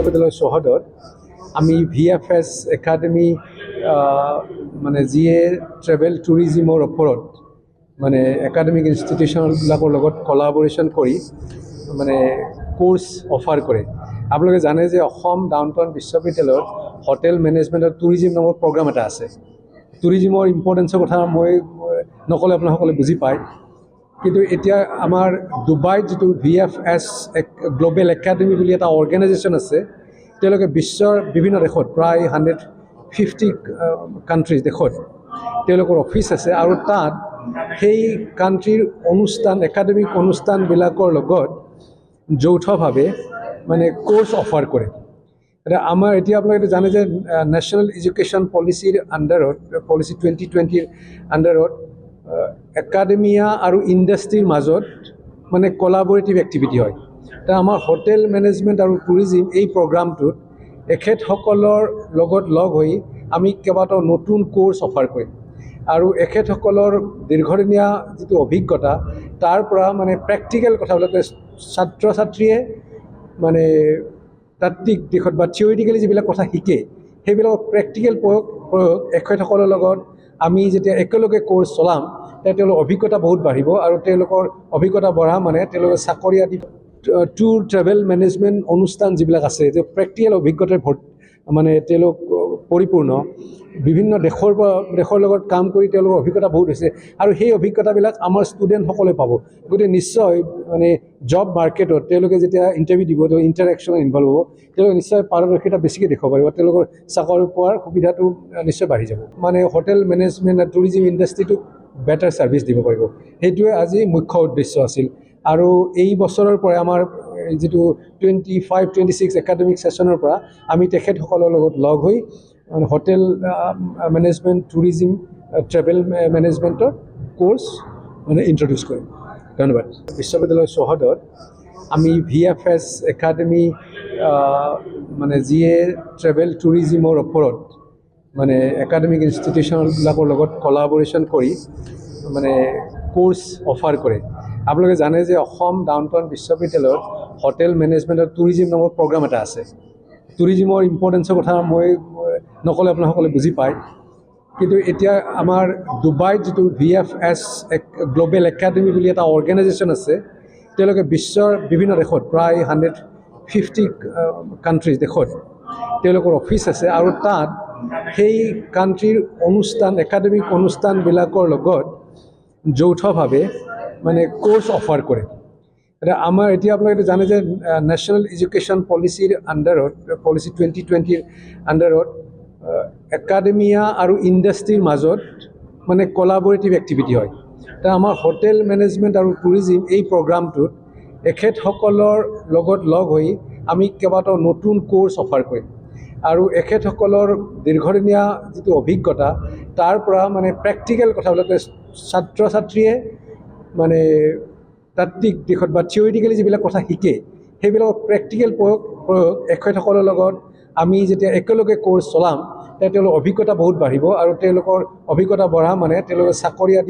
বিশ্ববিদ্যালয় চৌহদত আমি VFS একাডেমি মানে যিয়ে ট্ৰেভেল টুৰিজিমৰ ওপৰত মানে একাডেমিক ইনষ্টিটিউশ্যনবিলাকৰ লগত কলাবৰেশ্যন কৰি মানে কোৰ্চ অফাৰ কৰে। আপোনালোকে জানে যে অসম ডাউনটাউন বিশ্ববিদ্যালয়ত হোটেল মেনেজমেণ্ট আৰু টুৰিজিম নামৰ প্ৰগ্ৰাম এটা আছে। টুৰিজিমৰ ইম্পৰ্টেঞ্চৰ কথা মই নক'লে আপোনালোকে বুজি পায়, কিন্তু এতিয়া আমাৰ ডুবাইত যিটো VFS গ্ল'বেল একাডেমি বুলি এটা অৰ্গেনাইজেশ্যন আছে, তেওঁলোকে বিশ্বৰ বিভিন্ন দেশত প্ৰায় 150 কাণ্ট্ৰিজ দেশত তেওঁলোকৰ অফিচ আছে, আৰু তাত সেই কাণ্ট্ৰিৰ অনুষ্ঠান একাডেমিক অনুষ্ঠানবিলাকৰ লগত যৌথভাৱে মানে কোৰ্চ অফাৰ কৰে। আমাৰ এতিয়া আপোনালোকে জানে যে নেশ্যনেল এডুকেশ্যন পলিচিৰ আণ্ডাৰত পলিচি 2020ৰ আণ্ডাৰত একাডেমিয়া আৰু ইণ্ডাষ্ট্ৰীৰ মাজত মানে কলাবৰেটিভ এক্টিভিটি হয়। আমাৰ হোটেল মেনেজমেণ্ট আৰু টুৰিজিম এই প্ৰগ্ৰামটোত এখেতসকলৰ লগত লগ হৈ আমি কেইবাটাও নতুন কোৰ্চ অফাৰ কৰিম, আৰু এখেতসকলৰ দীৰ্ঘদিনীয়া যিটো অভিজ্ঞতা তাৰ পৰা মানে প্ৰেক্টিকেল কথাবিলাকে ছাত্ৰ ছাত্ৰীয়ে মানে তাত্ত্বিক দিশত বা থিয়ৰিটিকেলি যিবিলাক কথা শিকে সেইবিলাকৰ প্ৰেক্টিকেল প্ৰয়োগ এখেতসকলৰ লগত আমি যেতিয়া একেলগে কোৰ্চ চলাম তেতিয়া তেওঁলোকৰ অভিজ্ঞতা বহুত বাঢ়িব, আৰু তেওঁলোকৰ অভিজ্ঞতা বঢ়া মানে তেওঁলোকে চাকৰি আদি ট্যুৰ ট্ৰেভেল মেনেজমেণ্ট অনুষ্ঠান যিবিলাক আছে যে প্ৰেক্টিকেল অভিজ্ঞতাৰ মানে তেওঁলোক পৰিপূৰ্ণ। বিভিন্ন দেশৰ লগত কাম কৰি তেওঁলোকৰ অভিজ্ঞতা বহুত হৈছে, আৰু সেই অভিজ্ঞতাবিলাক আমাৰ ষ্টুডেণ্টসকলে পাব। গতিকে নিশ্চয় মানে জব মাৰ্কেটত তেওঁলোকে যেতিয়া ইণ্টাৰভিউ দিব, তেওঁলোকে ইণ্টাৰেকশ্যনত ইনভল্ভ হ'ব, তেওঁলোকে নিশ্চয় পাৰদৰ্শিতা বেছিকৈ দেখুৱাব পাৰিব, তেওঁলোকৰ চাকৰি পোৱাৰ সুবিধাটো নিশ্চয় বাঢ়ি যাব। মানে হোটেল মেনেজমেণ্ট আৰু টুৰিজিম ইণ্ডাষ্ট্ৰীটোক বেটাৰ ছাৰ্ভিচ দিব পাৰিব, সেইটোৱে আজি মুখ্য উদ্দেশ্য আছিল। আৰু এই বছৰৰ পৰা আমাৰ যিটো 25-26 একাডেমিক ছেশ্যনৰ পৰা আমি তেখেতসকলৰ লগত লগ হৈ হোটেল মেনেজমেণ্ট টুৰিজিম ট্ৰেভেল মেনেজমেণ্টৰ কোৰ্চ মানে ইণ্ট্ৰডিউচ কৰিম। ধন্যবাদ। বিশ্ববিদ্যালয় চৌহদত আমি VFS একাডেমি মানে যিয়ে ট্ৰেভেল টুৰিজিমৰ ওপৰত মানে একাডেমিক ইনষ্টিটিউশ্যনবিলাকৰ লগত কলাবৰেশ্যন কৰি মানে কোৰ্চ অফাৰ কৰে। আপোনালোকে জানে যে অসম ডাউনটাউন বিশ্ববিদ্যালয়ত হোটেল মেনেজমেণ্ট আৰু টুৰিজিম নামৰ প্ৰগ্ৰাম এটা আছে। টুৰিজিমৰ ইম্পৰ্টেঞ্চৰ কথা মই নক'লে আপোনালোকে বুজি পায়, কিন্তু এতিয়া আমাৰ ডুবাইত যিটো VFS গ্ল'বেল একাডেমি বুলি এটা অৰ্গেনাইজেশ্যন আছে, তেওঁলোকে বিশ্বৰ বিভিন্ন দেশত প্ৰায় 150 কাণ্ট্ৰিজ দেশত তেওঁলোকৰ অফিচ আছে, আৰু তাত সেই কাণ্ট্ৰিৰ অনুষ্ঠান একাডেমিক অনুষ্ঠানবিলাকৰ লগত যৌথভাৱে মানে কোৰ্চ অফাৰ কৰে। আমাৰ এতিয়া আপোনালোকে জানে যে নেশ্যনেল এডুকেশ্যন পলিচিৰ আণ্ডাৰত পলিচি 2020ৰ আণ্ডাৰত একাডেমিয়া আৰু ইণ্ডাষ্ট্ৰীৰ মাজত মানে কলাবৰেটিভ এক্টিভিটি হয়। আমাৰ হোটেল মেনেজমেণ্ট আৰু টুৰিজিম এই প্ৰগ্ৰামটোত এখেতসকলৰ লগত লগ হৈ আমি কেইবাটাও নতুন কোৰ্চ অফাৰ কৰিম, আৰু এখেতসকলৰ দীৰ্ঘদিনীয়া যিটো অভিজ্ঞতা তাৰ পৰা মানে প্ৰেক্টিকেল কথাবিলাকে ছাত্ৰ ছাত্ৰীয়ে মানে তাত্ত্বিক দিশত বা থিয়ৰিটিকেলি যিবিলাক কথা শিকে সেইবিলাকৰ প্ৰেক্টিকেল প্ৰয়োগ এখেতসকলৰ লগত আমি যেতিয়া একেলগে কোৰ্চ চলাম তেতিয়া তেওঁলোকৰ অভিজ্ঞতা বহুত বাঢ়িব, আৰু তেওঁলোকৰ অভিজ্ঞতা বঢ়া মানে তেওঁলোকে চাকৰি আদি